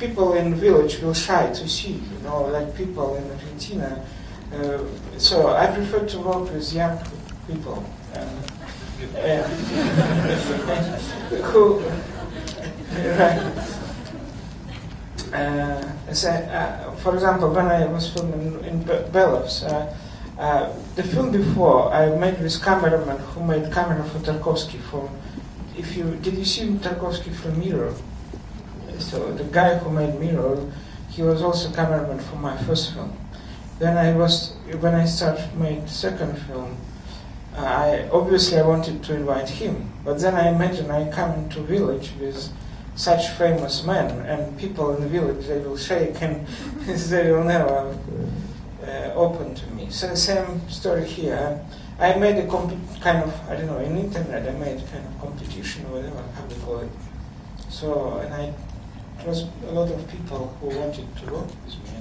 people in the village will shy to see, like people in Argentina. So I prefer to work with young people who, right. For example, when I was filming in Belarus, the film before I made with cameraman who made camera for Tarkovsky. Did you see Tarkovsky from Mirror? So the guy who made Mirror, he was also cameraman for my first film. When I started made second film, I wanted to invite him, but then I imagine I come into village with such famous men, and people in the village, they will shake and they will never open to me. So the same story here. I made a kind of, I don't know, in internet I made kind of competition or whatever, how they call it. So, it was a lot of people who wanted to work with me.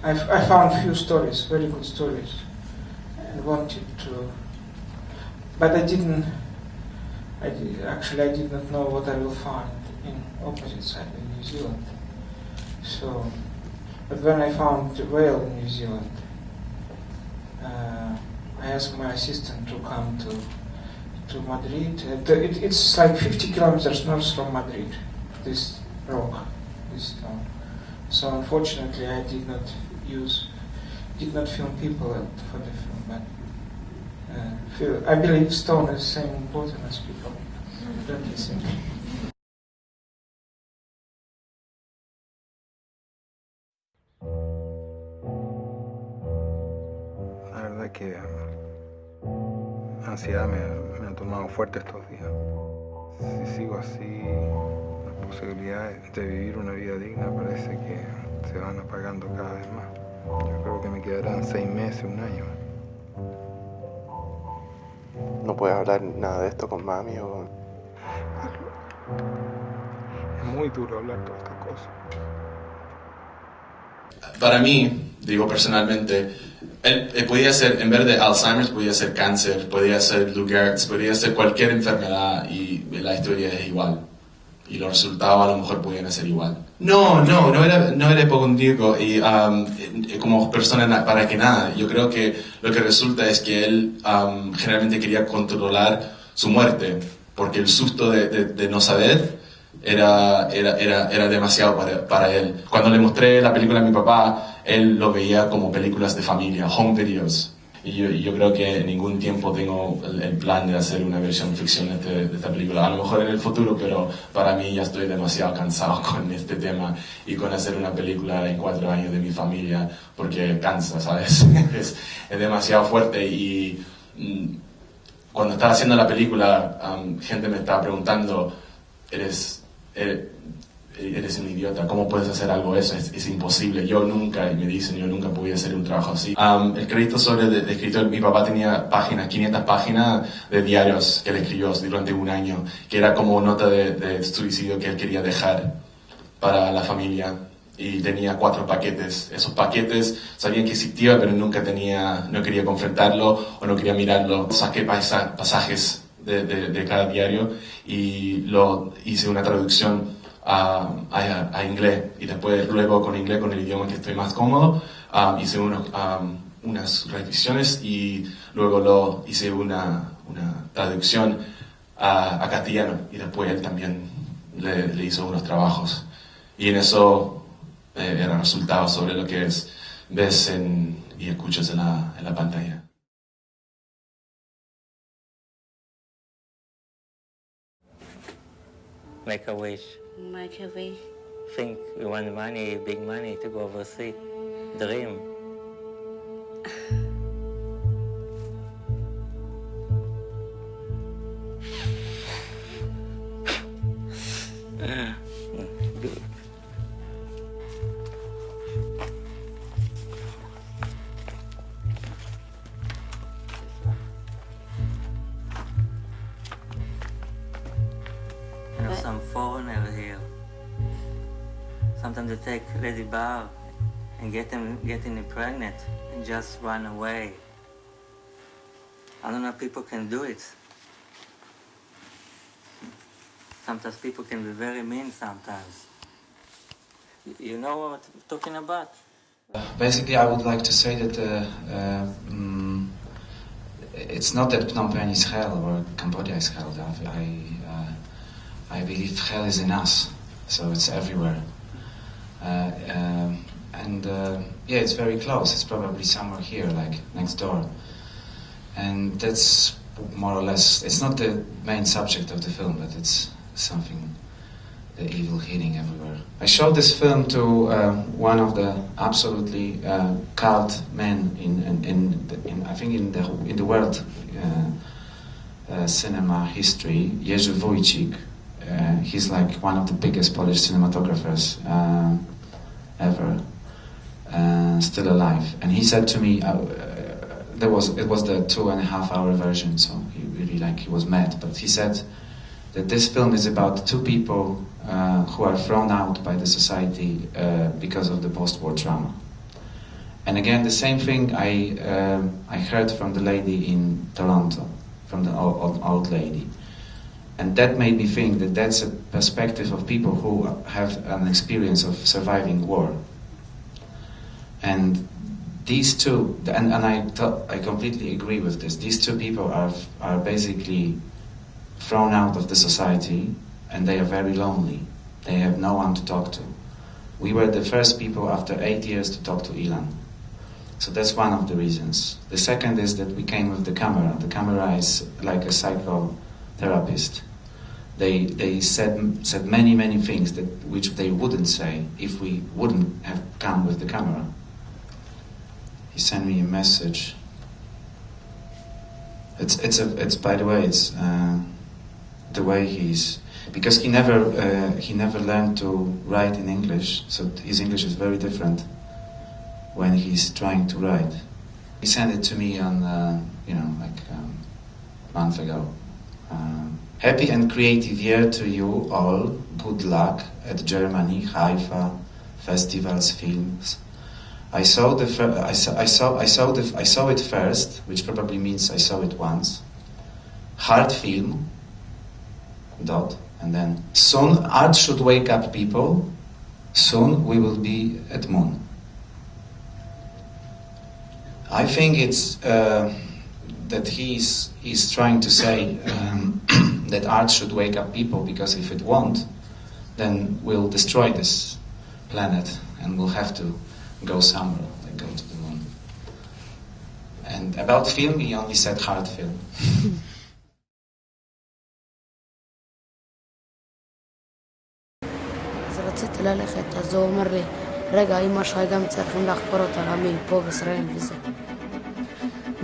I found few stories, very good stories, and wanted to, but I did not know what I will find in opposite side in New Zealand. So, but when I found the whale in New Zealand, I asked my assistant to come to Madrid. It's like 50 kilometers north from Madrid, this rock, this town. So unfortunately I did not film people for the film, but I believe stone is the same important as people, don't you think? La verdad es que ansiedad me ha tomado fuerte estos días. Si sigo así, las posibilidades de vivir una vida digna parece que se van apagando cada vez más. Yo creo que me quedarán 6 meses, un año. ¿No puedes hablar nada de esto con mami o...? Es muy duro hablar todas estas cosas. Para mí, digo personalmente, él podía ser, en vez de Alzheimer's, podía ser cáncer, podía ser Lou Gehrig's, podía ser cualquier enfermedad y la historia es igual. Y los resultados a lo mejor podían ser igual. No era hipocondríaco y como persona para que nada. Yo creo que lo que resulta es que él generalmente quería controlar su muerte, porque el susto de no saber era demasiado para él. Cuando le mostré la película a mi papá, él lo veía como películas de familia, home videos. Y yo creo que en ningún tiempo tengo el plan de hacer una versión ficción de esta película. A lo mejor en el futuro, pero para mí ya estoy demasiado cansado con este tema y con hacer una película en 4 años de mi familia, porque cansa, ¿sabes? es demasiado fuerte y cuando estaba haciendo la película, gente me estaba preguntando, eres un idiota, ¿cómo puedes hacer algo eso? Es imposible, yo nunca podía hacer un trabajo así. El crédito de escritor, mi papá tenía 500 páginas de diarios que él escribió durante un año, que era como nota de suicidio que él quería dejar para la familia. Y tenía 4 paquetes. Esos paquetes sabían que existía, pero no quería confrontarlo o no quería mirarlo. Saqué pasajes de cada diario y hice una traducción a inglés, y después luego con inglés, con el idioma que estoy más cómodo, hice unas revisiones y luego hice una traducción a castellano, y después él también le hizo unos trabajos, y en eso eran resultados sobre lo que ves y escuchas en la pantalla. Make a wish. Make a wish. Think you want money, big money to go overseas. Dream. Good. Some foreigners here. Sometimes they take Lady Bar and getting pregnant and just run away. I don't know if people can do it. Sometimes people can be very mean sometimes. You know what I'm talking about? Basically, I would like to say that it's not that Phnom Penh is hell or Cambodia is hell. I believe hell is in us, so it's everywhere. Yeah, it's very close. It's probably somewhere here, like next door. And that's more or less, it's not the main subject of the film, but it's something, the evil hitting everywhere. I showed this film to one of the absolutely cult men in I think in the world cinema history, Jerzy Wójcik. He's like one of the biggest Polish cinematographers ever, still alive. And he said to me, it was the 2.5-hour version, so he really he was mad. But he said that this film is about two people who are thrown out by the society because of the post-war trauma. And again, the same thing I heard from the lady in Toronto, from the old lady. And that made me think that that's a perspective of people who have an experience of surviving war. And these two, and I completely agree with this, these two people are basically thrown out of the society, and they are very lonely. They have no one to talk to. We were the first people after 8 years to talk to Ilan. So that's one of the reasons. The second is that we came with the camera. The camera is like a psychotherapist. They said many things which they wouldn't say if we wouldn't have come with the camera. He sent me a message. It's by the way, it's the way he's, because he never learned to write in English, so his English is very different when he's trying to write. He sent it to me on a month ago. Happy and creative year to you all. Good luck at Germany, Haifa, festivals, films. I saw it first, which probably means I saw it once. Hard film. ... and then soon art should wake up people. Soon we will be at moon. I think it's that he's trying to say that art should wake up people, because if it won't, then we'll destroy this planet and we'll have to go somewhere, like go to the moon. And about film, he only said hard film. אז רציתי ללכת, אז הוא אומר לי, רגע, אמא שלך גם צריכים לחקור אותה, רמי, פה בישראל וזה.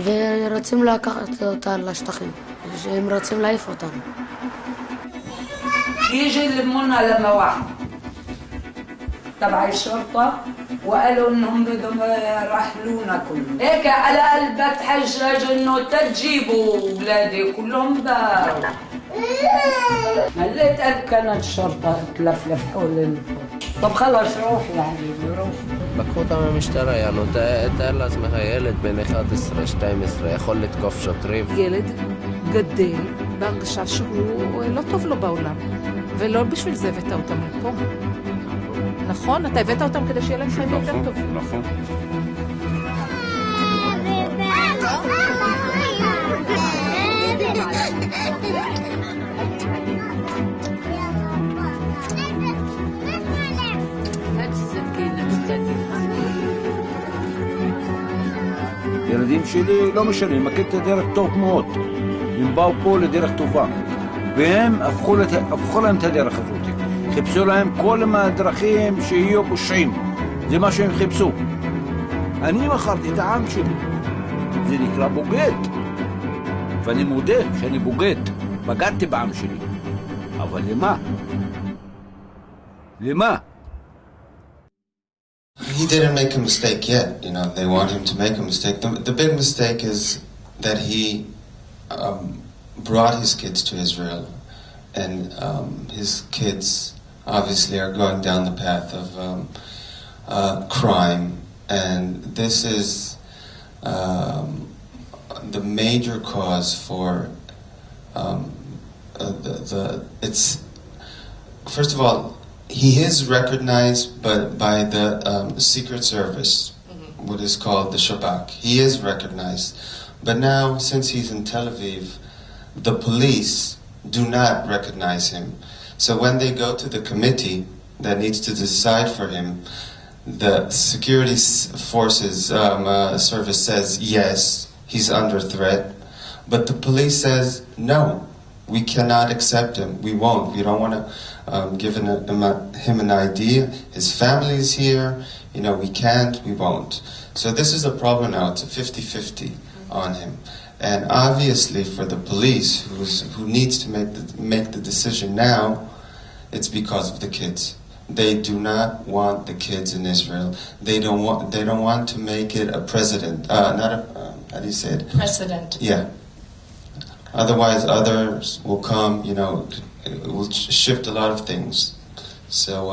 ורוצים לקחת אותה לשטחים, הם רוצים להעיף אותנו. يجي يلمونا لما واحد تبع الشرطة وقالوا انهم بدهم يرحلونا كلهم. هيك على قلبك تحجج انه تجيبوا اولادي كلهم داروا. مليت قلب كانت الشرطة تلفلف حول. طب خلص روح يا حبيبي روح. לקחו אותם מהמשטרה, יענו, תאר לעצמך ילד בן 11-12 יכול לתקוף שוטרים. ילד גדל בהרגשה שהוא לא טוב לו בעולם, ולא בשביל זה הבאת אותם לפה. נכון? אתה הבאת אותם כדי שיהיה להם חיים יותר טובים. נכון. ילדים שלי לא משנה, מכיר את הדרך טוב מאוד. הם באו פה לדרך טובה, והם הפכו להם את הדרך הזאת. חיפשו להם כל הדרכים שיהיו פושעים. זה מה שהם חיפשו. אני מכרתי את העם שלי. זה נקרא בוגד. ואני מודה שאני בוגד. בגדתי בעם שלי. אבל למה? למה? He didn't make a mistake yet, you know. They want him to make a mistake. The big mistake is that he brought his kids to Israel, and his kids obviously are going down the path of crime, and this is the major cause for it's first of all, he is recognized, but by the Secret Service, what is called the Shabak. He is recognized. But now, since he's in Tel Aviv, the police do not recognize him. So when they go to the committee that needs to decide for him, the security forces service says, yes, he's under threat. But the police says, no, we cannot accept him. We won't. We don't want to give him an ID. His family's here. We can't. We won't. So this is a problem now. It's a 50-50 on him. And obviously for the police who needs to make the decision now, it's because of the kids. They do not want the kids in Israel. They don't want to make it a president. How do you say it? Precedent. Yeah. Otherwise, others will come. It will shift a lot of things. So,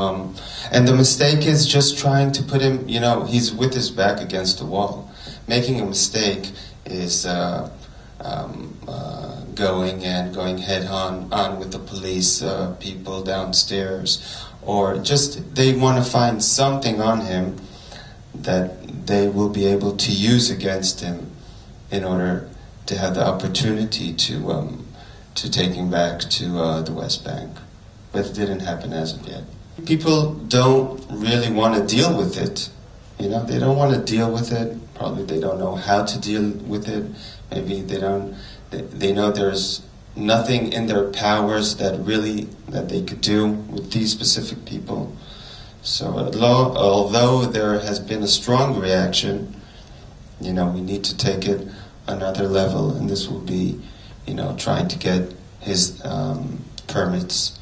and the mistake is just trying to put him. He's with his back against the wall. Making a mistake is going head on with the police people downstairs, or just they want to find something on him that they will be able to use against him in order to have the opportunity to take him back to the West Bank. But it didn't happen as of yet. People don't really want to deal with it. They don't want to deal with it. Probably they don't know how to deal with it. Maybe they know there's nothing in their powers that they could do with these specific people. So although there has been a strong reaction, we need to take it another level, and this will be, trying to get his permits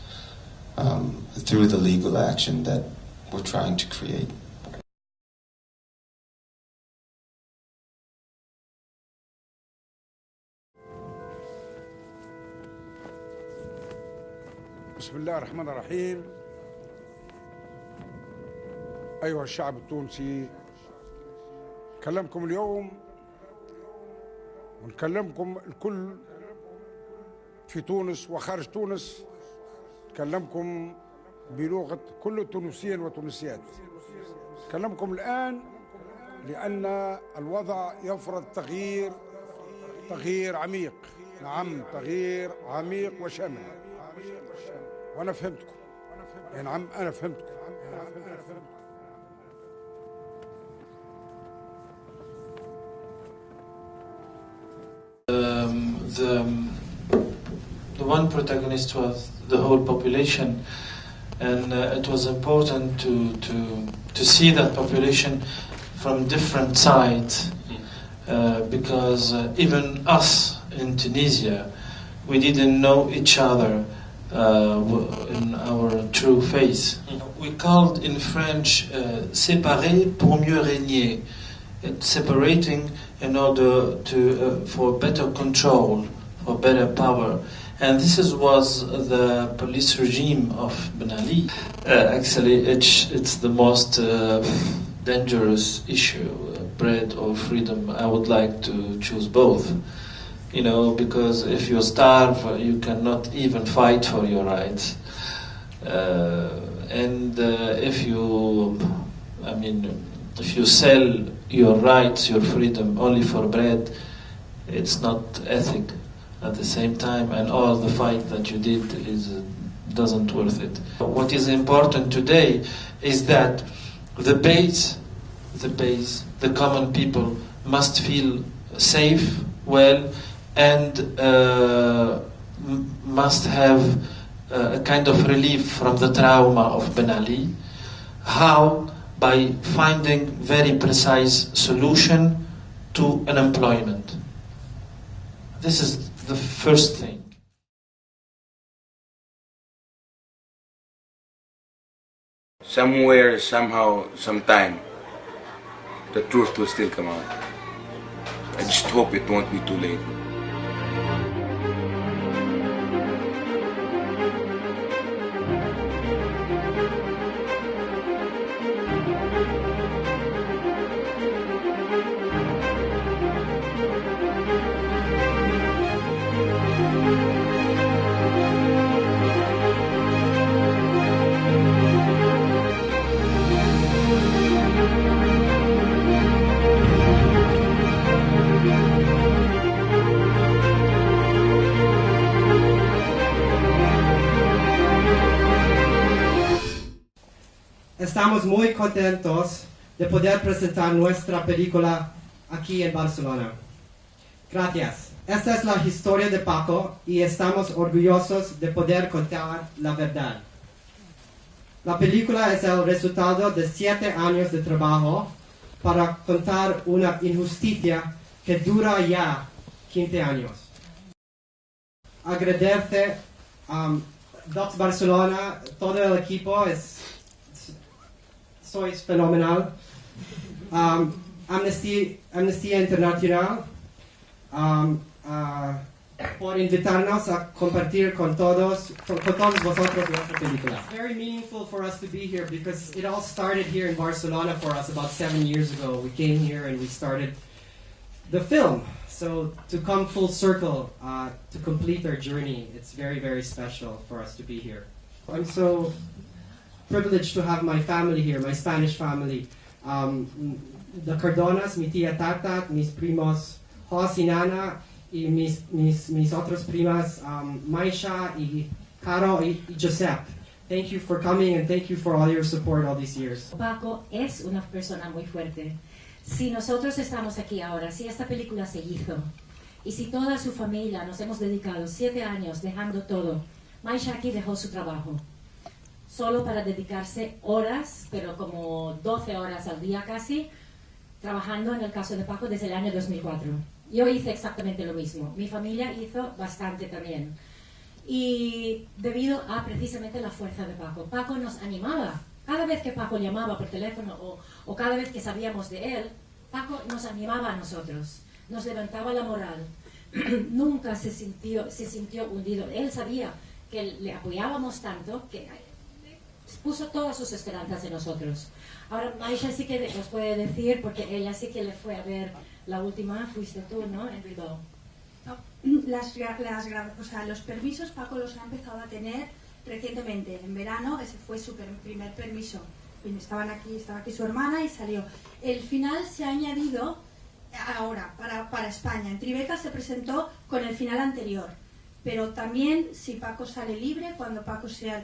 through the legal action that we're trying to create. بسم الله الرحمن الرحيم. أيها الشعب التونسي، نكلمكم اليوم ونكلمكم الكل في تونس وخارج تونس. نكلمكم بلغة كل التونسيين والتونسيات. نكلمكم الآن لأن الوضع يفرض تغيير عميق. نعم، تغيير عميق وشامل. وأنا فهمتكم. نعم، أنا فهمتكم. The one protagonist was the whole population, and it was important to see that population from different sides, because even us in Tunisia, we didn't know each other in our true face. We called in French séparer pour mieux régner. It's separating in order for better control, for better power. And this was the police regime of Ben Ali. Actually, it's the most dangerous issue, bread or freedom. I would like to choose both. Because if you starve, you cannot even fight for your rights. And if you sell your rights, your freedom only for bread, it's not ethic at the same time, and all the fight that you did doesn't worth it. What is important today is that the base, the common people must feel safe, well, and must have a kind of relief from the trauma of Ben Ali. How? By finding very precise solution to unemployment. This is the first thing. Somewhere, somehow, sometime, the truth will still come out. I just hope it won't be too late. estamos muy contentos de poder presentar nuestra película aquí en Barcelona. Gracias. Esta es la historia de Paco y estamos orgullosos de poder contar la verdad. La película es el resultado de 7 años de trabajo para contar una injusticia que dura ya 15 años. Agradece Docs Barcelona, todo el equipo, sois fenomenal. Amnistía Internacional, por invitarnos a compartir con todos vosotros nuestra película. It's very meaningful for us to be here because it all started here in Barcelona for us about 7 years ago. We came here and we started the film. So to come full circle, to complete our journey, it's very, very special for us to be here. I'm so privileged to have my family here, my Spanish family. The Cardonas, mi tía Tata, mis primos Jos y Nana, y mis otras primas, Maisha y Caro y Josep. Thank you for coming and thank you for all your support all these years. Paco es una persona muy fuerte. Si nosotros estamos aquí ahora, si esta película se hizo, y si toda su familia nos hemos dedicado 7 años dejando todo, Maisha aquí dejó su trabajo, solo para dedicarse horas, pero como 12 horas al día casi, trabajando en el caso de Paco desde el año 2004. Yo hice exactamente lo mismo. Mi familia hizo bastante también. Y debido a precisamente la fuerza de Paco. Paco nos animaba. Cada vez que Paco llamaba por teléfono o cada vez que sabíamos de él, Paco nos animaba a nosotros. Nos levantaba la moral. Nunca se sintió hundido. Él sabía que le apoyábamos tanto que puso todas sus esperanzas en nosotros. Ahora Maisha sí que nos puede decir, porque ella sí que le fue a ver la última, fuiste tú, ¿no? En Bilbao. No, los permisos Paco los ha empezado a tener recientemente. En verano ese fue su primer permiso. Estaba aquí su hermana y salió. El final se ha añadido ahora para España. En Tribeca se presentó con el final anterior. Pero también, si Paco sale libre,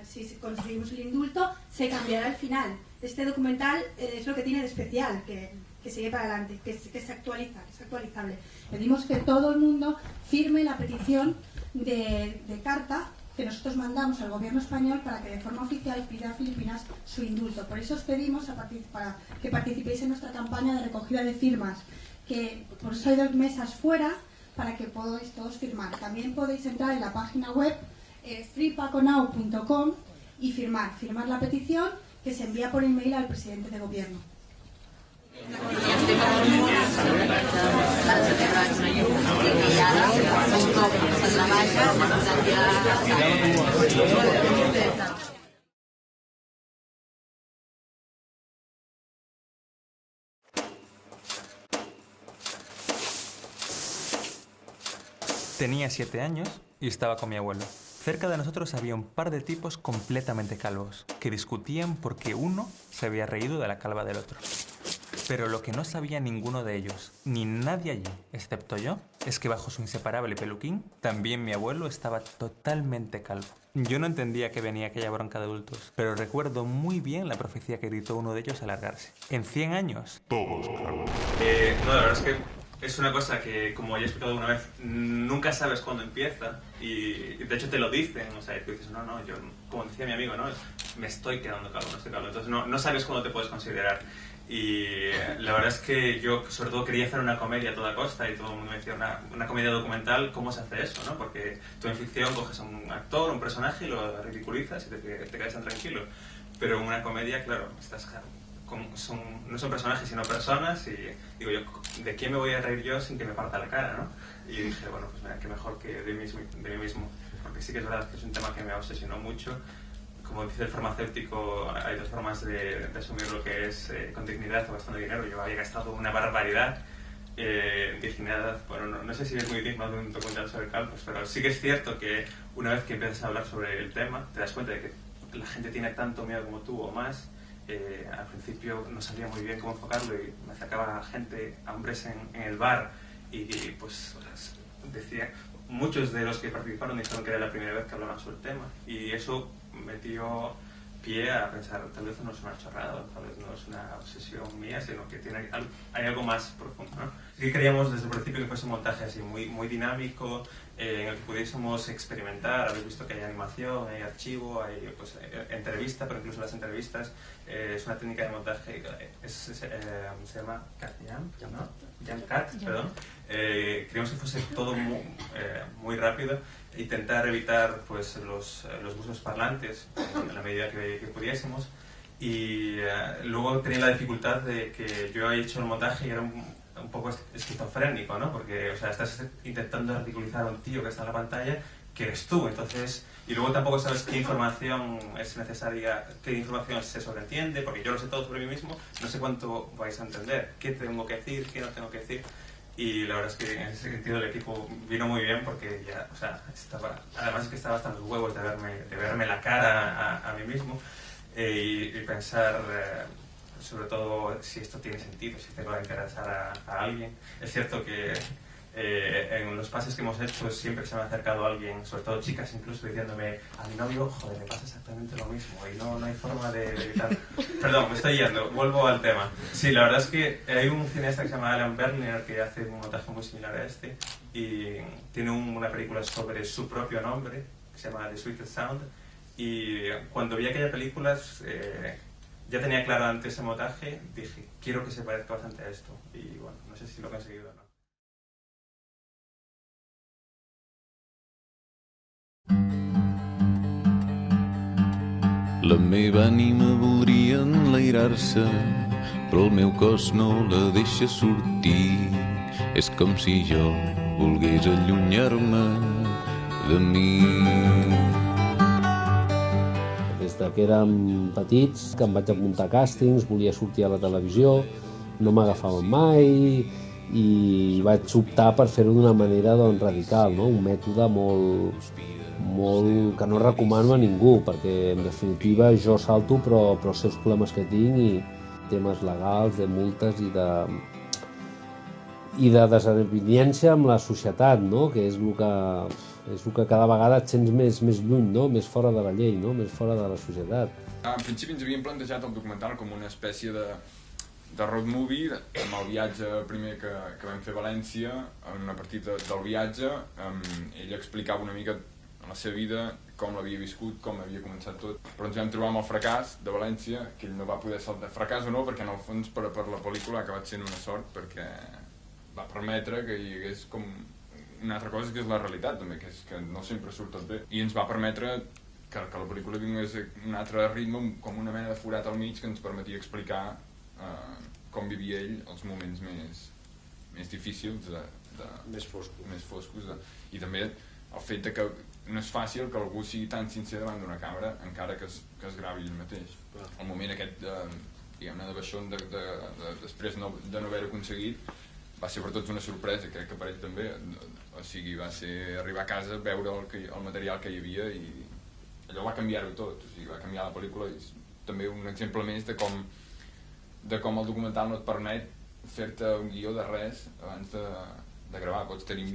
si conseguimos el indulto, se cambiará el final. Este documental es lo que tiene de especial, que sigue para adelante, que se actualiza, que es actualizable. Pedimos que todo el mundo firme la petición de carta que nosotros mandamos al gobierno español para que de forma oficial pida a Filipinas su indulto. Por eso os pedimos para que participéis en nuestra campaña de recogida de firmas, que por eso hay 2 mesas fuera, para que podáis todos firmar. También podéis entrar en la página web freepaconow.com y firmar la petición que se envía por email al presidente de gobierno. Tenía 7 años y estaba con mi abuelo. Cerca de nosotros había un par de tipos completamente calvos, que discutían porque uno se había reído de la calva del otro. Pero lo que no sabía ninguno de ellos, ni nadie allí, excepto yo, es que bajo su inseparable peluquín, también mi abuelo estaba totalmente calvo. Yo no entendía que venía aquella bronca de adultos, pero recuerdo muy bien la profecía que gritó uno de ellos al largarse. En 100 años, todos calvos. No, la verdad es que es una cosa que, como ya he explicado una vez, nunca sabes cuándo empieza y de hecho te lo dicen, o sea, tú dices, no, yo, como decía mi amigo, ¿no? Me estoy quedando calvo, no estoy calvo, entonces no sabes cuándo te puedes considerar. Y la verdad es que yo sobre todo quería hacer una comedia a toda costa y todo el mundo me decía, una comedia documental, ¿cómo se hace eso? ¿No? Porque tú en ficción coges a un actor, un personaje y lo ridiculizas y te quedas tan tranquilo, pero en una comedia, claro, no son personajes sino personas y digo yo, ¿de quién me voy a reír yo sin que me parta la cara, no? Y dije, bueno, pues mira, qué mejor que de mí mismo, porque sí que es verdad que es un tema que me obsesionó mucho. Como dice el farmacéutico, hay 2 formas de asumir lo que es con dignidad o gastando dinero. Yo había gastado una barbaridad en dignidad. Bueno, no sé si es muy digno de un documental sobre calvos, pero sí que es cierto que una vez que empiezas a hablar sobre el tema, te das cuenta de que la gente tiene tanto miedo como tú o más. Al principio no sabía muy bien cómo enfocarlo y me acercaba gente, a hombres en el bar y pues decía, muchos de los que participaron dijeron que era la primera vez que hablaban sobre el tema y eso metió pie a pensar, tal vez no es una chorrada, tal vez no es una obsesión mía, sino que hay algo más profundo, ¿no? Así que queríamos desde el principio que fuese un montaje así muy dinámico, en el que pudiésemos experimentar. Habéis visto que hay animación, hay archivo, hay pues, entrevista, pero incluso las entrevistas es una técnica de montaje, se llama Jam-Cut, perdón. Queríamos que fuese todo muy rápido, intentar evitar pues, los busos parlantes en la medida que pudiésemos, y luego tenía la dificultad de que yo he hecho el montaje y era un poco esquizofrénico, ¿no? Porque, o sea, estás intentando ridiculizar a un tío que está en la pantalla, que eres tú, entonces, y luego tampoco sabes qué información es necesaria, qué información se sobreentiende, porque yo lo sé todo sobre mí mismo, no sé cuánto vais a entender, qué tengo que decir, qué no tengo que decir, y la verdad es que en ese sentido el equipo vino muy bien, porque ya, o sea, además es que estaba hasta los huevos de verme la cara a mí mismo, y pensar... sobre todo si esto tiene sentido, si te va a interesar a alguien. Es cierto que en los pases que hemos hecho siempre se me ha acercado alguien, sobre todo chicas incluso, diciéndome a mi novio, joder, le pasa exactamente lo mismo y no hay forma de evitar. Perdón, me estoy yendo, vuelvo al tema. Sí, la verdad es que hay un cineasta que se llama Alan Berliner que hace un montaje muy similar a este y tiene una película sobre su propio nombre que se llama The Sweetest Sound, y cuando vi aquella película ya tenía claro ante ese montaje, dije, quiero que se parezca bastante a esto. Y bueno, no sé si lo he conseguido o no. La meva ànima voldria enlairar-se, però el meu cos no la deixa sortir. És com si jo volgués allunyar-me de mi. Des que érem petits, que em vaig apuntar a càstings, volia sortir a la televisió, no m'agafaven mai i vaig optar per fer-ho d'una manera radical, no? Un mètode molt que no recomano a ningú, perquè en definitiva jo salto però els seus problemes que tinc i temes legals, de multes i de desavinença amb la societat, no? Que és el que cada vegada et sents més lluny, no? Més fora de la llei, no? Més fora de la societat. En principi ens havíem plantejat el documental com una espècie de road movie, amb el viatge primer que vam fer a València, en una partida del viatge, ell explicava una mica la seva vida, com l'havia viscut, com havia començat tot, però ens vam trobar amb el fracàs de València, que ell no va poder saltar. Fracàs o no, perquè en el fons per la pel·lícula ha acabat sent una sort, perquè va permetre que hi hagués com una altra cosa que és la realitat també, que és que no sempre surt tot bé, i ens va permetre que la pel·lícula tingués un altre ritme, com una mena de forat al mig que ens permetia explicar com vivia ell els moments més difícils, més foscos, i també el fet que no és fàcil que algú sigui tan sincer davant d'una càmera encara que es gravi ell mateix. El moment aquest diguem-ne de baixón després de no haver-ho aconseguit va ser per tots una sorpresa, crec que per ell també, o sigui, va ser arribar a casa, veure el material que hi havia i allò va canviar-ho tot, o sigui, va canviar la pel·lícula, i també un exemple més de com el documental no et permet fer-te un guió de res abans de gravar. Pots tenir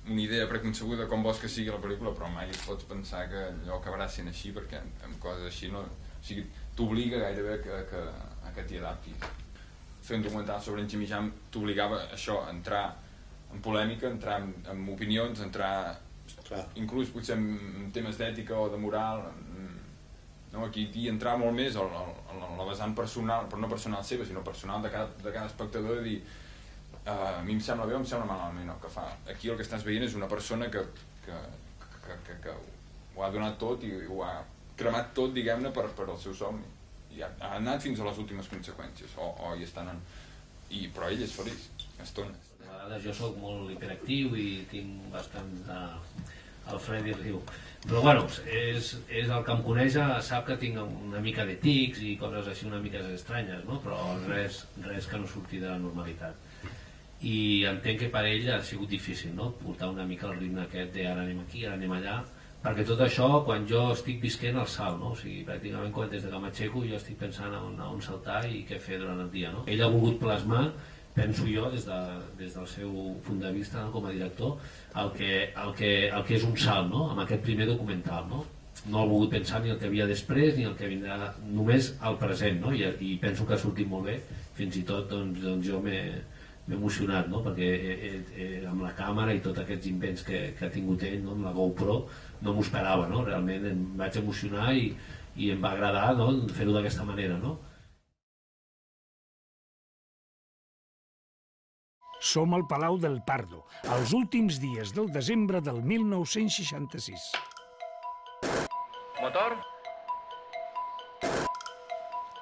una idea preconcebuda de com vols que sigui la pel·lícula, però mai pots pensar que allò acabarà sent així, perquè amb coses així no... O sigui, t'obliga gairebé que t'hi adaptis. Fer un documental sobre en Jimmy Jam t'obligava això, a entrar en polèmica, entrar en opinions, entrar inclús potser en temes d'ètica o de moral, no? Aquí hi entrar molt més a la vessant personal, però no personal seva, sinó personal de cada espectador, de dir a mi em sembla bé o em sembla malament el que fa. Aquí el que estàs veient és una persona que ho ha donat tot i ho ha cremat tot, diguem-ne, per al seu somni. I ha anat fins a les últimes conseqüències, o hi estan però ell és feliç, estones. De vegades jo soc molt hiperactiu i tinc bastant el Freddy riu, però bueno, és el que em coneix, sap que tinc una mica de tics i coses així una mica estranyes, no? Però res que no surti de la normalitat. I entenc que per ell ha sigut difícil, no? Portar una mica el ritme aquest de ara anem aquí, ara anem allà, perquè tot això, quan jo estic visquent el salt, no? O sigui, pràcticament des de que m'aixeco jo estic pensant on saltar i què fer durant el dia, no? Ell ha volgut plasmar, penso jo, des del seu punt de vista com a director, el que és un salt, no? Amb aquest primer documental, no? no he volgut pensar ni el que havia després ni el que vindrà, només al present, no? I penso que ha sortit molt bé, fins i tot doncs jo m'he emocionat, no? Perquè amb la càmera i tots aquests invents que ha tingut ell, no? Amb la GoPro, no m'ho esperava, no? Realment em vaig emocionar i em va agradar, no? Fer-ho d'aquesta manera, no? Som al Palau del Pardo, als últims dies del desembre del 1966. Motor?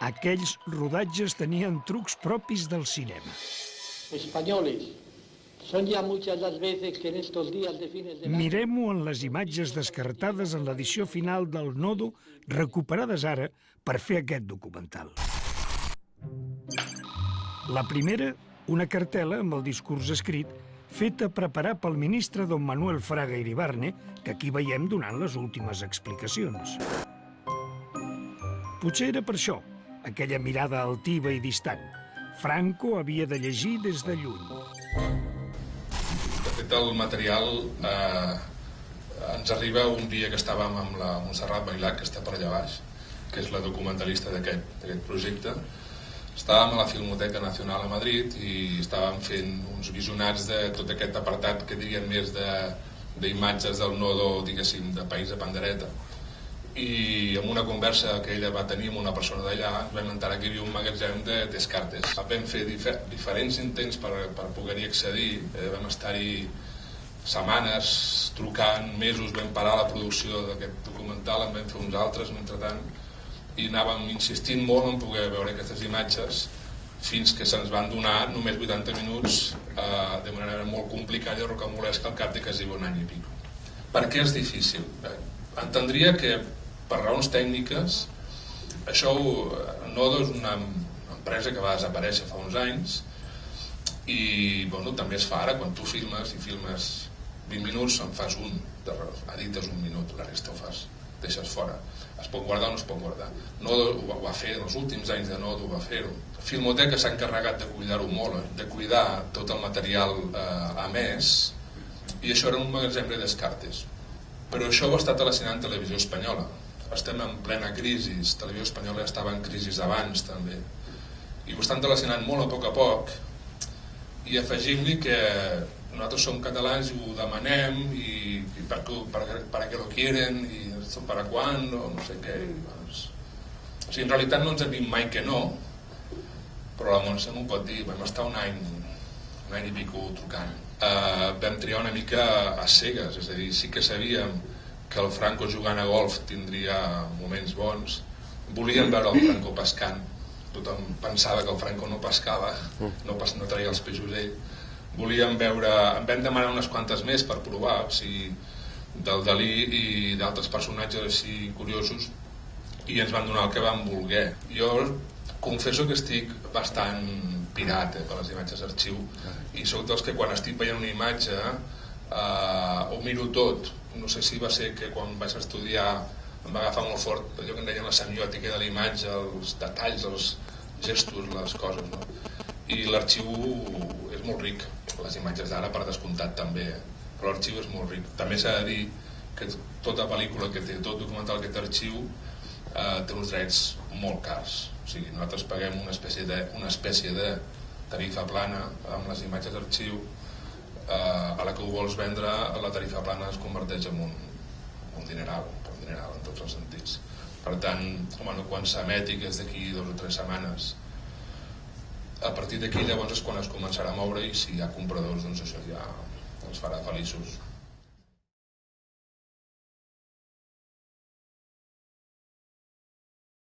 Aquells rodatges tenien trucs propis del cinema. Españoles, son ya muchas las veces que en estos días de fines de... Mirem-ho en les imatges descartades en l'edició final del Nodo, recuperades ara per fer aquest documental. La primera, una cartel·la amb el discurs escrit, feta a preparar pel ministre don Manuel Fraga Iribarne, que aquí veiem donant les últimes explicacions. Potser era per això, aquella mirada altiva i distant. Franco havia de llegir des de lluny. De fet, el material ens arriba un dia que estàvem amb la Montserrat Bailac, que està per allà baix, que és la documentalista d'aquest projecte. Estàvem a la Filmoteca Nacional a Madrid i estàvem fent uns visionats de tot aquest apartat que dirien més d'imatges del Nodo, diguéssim, de País de Pandereta. I en una conversa que ella va tenir amb una persona d'allà ens vam enterar que hi havia un magatzem de Descartes. Vam fer diferents intents per poder-hi accedir, vam estar-hi setmanes trucant, mesos, vam parar la producció d'aquest documental, en vam fer uns altres mentrestant, i anàvem insistint molt en poder veure aquestes imatges fins que se'ns van donar només 80 minuts de manera molt complicada i rocambolesca al cap de quasi un any i pico. Per què és difícil? Entendria que per raons tècniques això Nodo és una empresa que va desaparèixer fa uns anys i també es fa ara quan tu filmes i filmes 20 minuts en fas un, edites un minut, la resta ho fas, deixes fora. Es pot guardar o no es pot guardar. Nodo ho va fer, en els últims anys de Nodo ho va fer-ho. Filmoteca s'ha encarregat de cuidar-ho molt, de cuidar tot el material emès, i això era un magatzem de Descartes. Però això ho ha estat al·lucinant Televisió Espanyola. Estem en plena crisi, Televisió Espanyola estava en crisi abans també. I ho estan al·lucinant molt a poc, i afegim-li que nosaltres som catalans i ho demanem i per què lo quieren i per a quan o no sé què. O sigui, en realitat no ens han dit mai que no, però la Montse m'ho pot dir. Vam estar un any i pico trucant. Vam triar una mica a cegues, és a dir, sí que sabíem que el Franco jugant a golf tindria moments bons. Volíem veure el Franco pescant. Tothom pensava que el Franco no pescava, no traia els peixos ell. Volíem veure, em vam demanar unes quantes més per provar, o sigui, del Dalí i d'altres personatges així curiosos, i ens van donar el que vam voler. Jo confesso que estic bastant pirat per les imatges d'arxiu, i soc dels que quan estic veient una imatge ho miro tot. No sé si va ser que quan vaig estudiar em va agafar molt fort allò que en deien la semiòtica de la imatge, els detalls, els gestos, les coses, no? I l'arxiu és molt ric, les imatges d'ara per descomptat també, però l'arxiu és molt ric. També s'ha de dir que tota pel·lícula que té, tot documental que té arxiu té uns drets molt cars. O sigui, nosaltres paguem una espècie de tarifa plana amb les imatges d'arxiu, a la que ho vols vendre, la tarifa plana es converteix en un dineral en tots els sentits. Per tant, quan s'emeti, que és d'aquí 2 o 3 setmanes, a partir d'aquí llavors és quan es començarà a moure, i si hi ha compradors, doncs això ja els farà feliços.